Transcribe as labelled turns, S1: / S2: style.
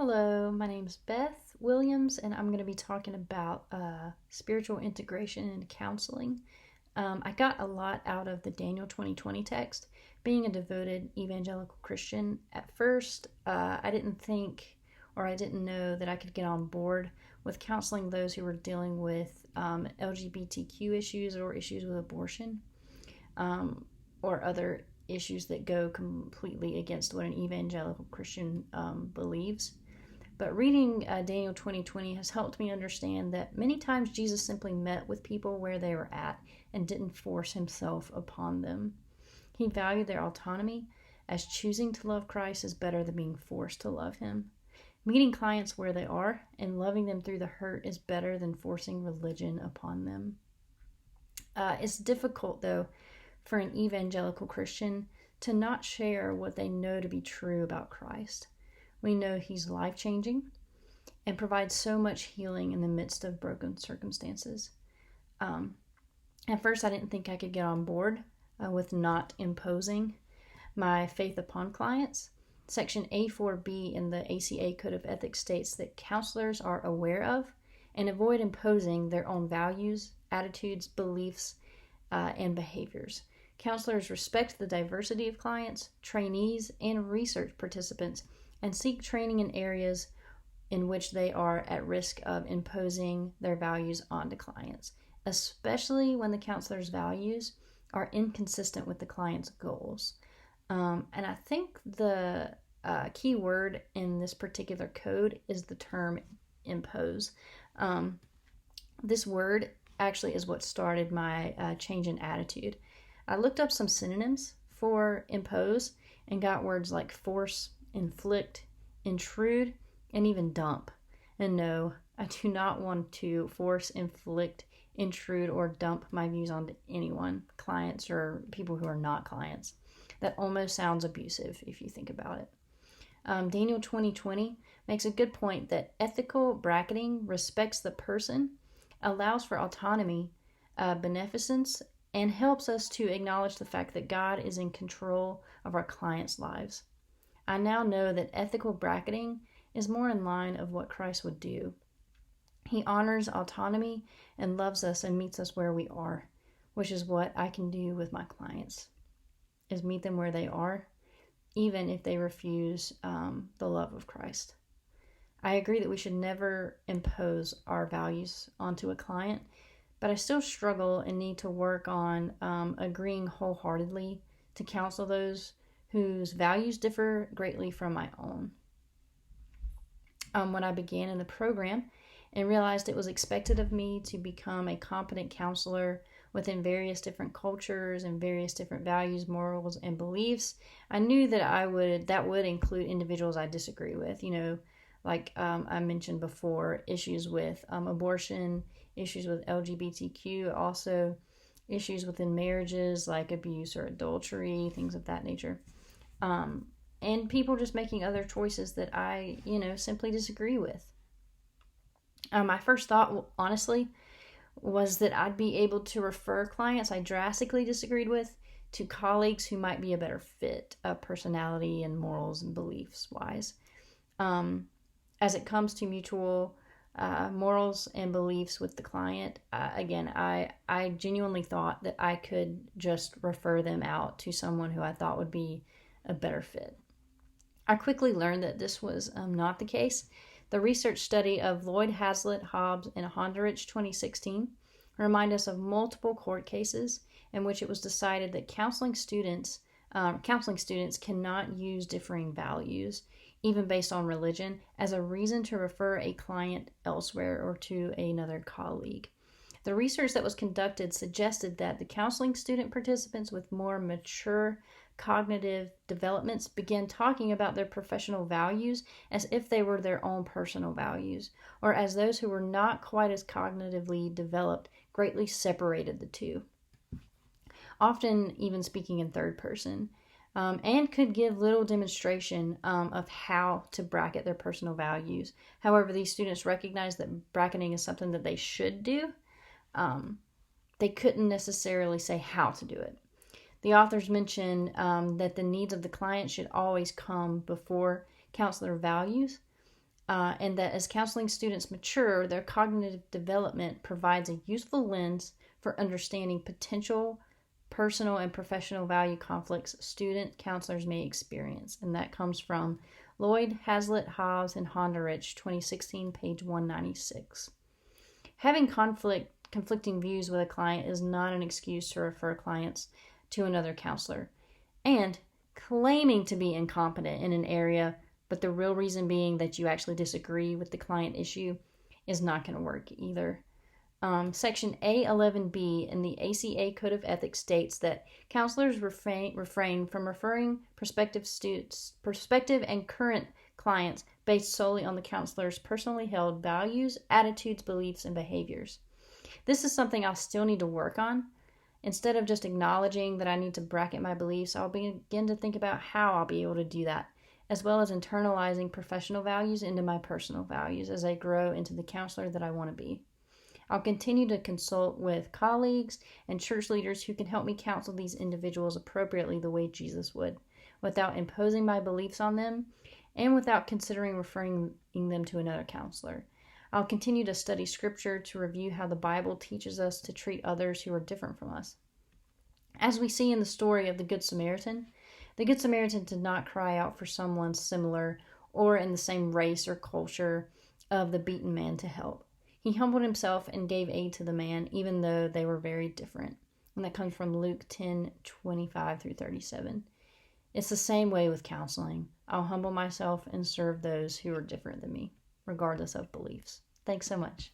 S1: Hello, my name's Beth Williams, and I'm going to be talking about spiritual integration and counseling. I got a lot out of the Daniel 2020 text. Being a devoted evangelical Christian, at first, I didn't know that I could get on board with counseling those who were dealing with LGBTQ issues or issues with abortion or other issues that go completely against what an evangelical Christian believes. But reading Daniel 2020 has helped me understand that many times Jesus simply met with people where they were at and didn't force himself upon them. He valued their autonomy, as choosing to love Christ is better than being forced to love him. Meeting clients where they are and loving them through the hurt is better than forcing religion upon them. It's difficult, though, for an evangelical Christian to not share what they know to be true about Christ. We know he's life-changing and provides so much healing in the midst of broken circumstances. At first, I didn't think I could get on board with not imposing my faith upon clients. Section A4B in the ACA Code of Ethics states that counselors are aware of and avoid imposing their own values, attitudes, beliefs, and behaviors. Counselors respect the diversity of clients, trainees, and research participants and seek training in areas in which they are at risk of imposing their values onto clients, especially when the counselor's values are inconsistent with the client's goals. And I think the key word in this particular code is the term impose. This word actually is what started my change in attitude. I looked up some synonyms for impose and got words like force, inflict, intrude, and even dump. And no, I do not want to force, inflict, intrude, or dump my views onto anyone, clients or people who are not clients. That almost sounds abusive if you think about it. Daniel 2020 makes a good point that ethical bracketing respects the person, allows for autonomy, beneficence, and helps us to acknowledge the fact that God is in control of our clients' lives. I now know that ethical bracketing is more in line of what Christ would do. He honors autonomy and loves us and meets us where we are, which is what I can do with my clients, is meet them where they are, even if they refuse the love of Christ. I agree that we should never impose our values onto a client, but I still struggle and need to work on agreeing wholeheartedly to counsel those whose values differ greatly from my own. When I began in the program and realized it was expected of me to become a competent counselor within various different cultures and various different values, morals, and beliefs, I knew that that would include individuals I disagree with, like I mentioned before, issues with abortion, issues with LGBTQ, also issues within marriages like abuse or adultery, things of that nature. And people just making other choices that I, simply disagree with. My first thought, honestly, was that I'd be able to refer clients I drastically disagreed with to colleagues who might be a better fit, personality and morals and beliefs wise. As it comes to mutual morals and beliefs with the client, I genuinely thought that I could just refer them out to someone who I thought would be a better fit. I quickly learned that this was not the case. The research study of Lloyd, Hazlitt, Hobbs, and Honderich 2016 remind us of multiple court cases in which it was decided that counseling students cannot use differing values, even based on religion, as a reason to refer a client elsewhere or to another colleague. The research that was conducted suggested that the counseling student participants with more mature cognitive developments began talking about their professional values as if they were their own personal values, or as those who were not quite as cognitively developed greatly separated the two, often even speaking in third person, and could give little demonstration of how to bracket their personal values. However, these students recognized that bracketing is something that they should do. They couldn't necessarily say how to do it. The authors mention that the needs of the client should always come before counselor values, and that as counseling students mature, their cognitive development provides a useful lens for understanding potential personal and professional value conflicts student counselors may experience. And that comes from Lloyd, Hazlitt, Hobbs, and Honderich, 2016, page 196. Having conflicting views with a client is not an excuse to refer clients to another counselor. And claiming to be incompetent in an area, but the real reason being that you actually disagree with the client issue, is not going to work either. Section A11B in the ACA Code of Ethics states that counselors refrain from referring prospective and current clients based solely on the counselor's personally held values, attitudes, beliefs, and behaviors. This is something I still need to work on. Instead of just acknowledging that I need to bracket my beliefs, I'll begin to think about how I'll be able to do that, as well as internalizing professional values into my personal values as I grow into the counselor that I want to be. I'll continue to consult with colleagues and church leaders who can help me counsel these individuals appropriately the way Jesus would, without imposing my beliefs on them and without considering referring them to another counselor. I'll continue to study Scripture to review how the Bible teaches us to treat others who are different from us. As we see in the story of the Good Samaritan did not cry out for someone similar or in the same race or culture of the beaten man to help. He humbled himself and gave aid to the man, even though they were very different. And that comes from Luke 10:25-37. It's the same way with counseling. I'll humble myself and serve those who are different than me, regardless of beliefs. Thanks so much.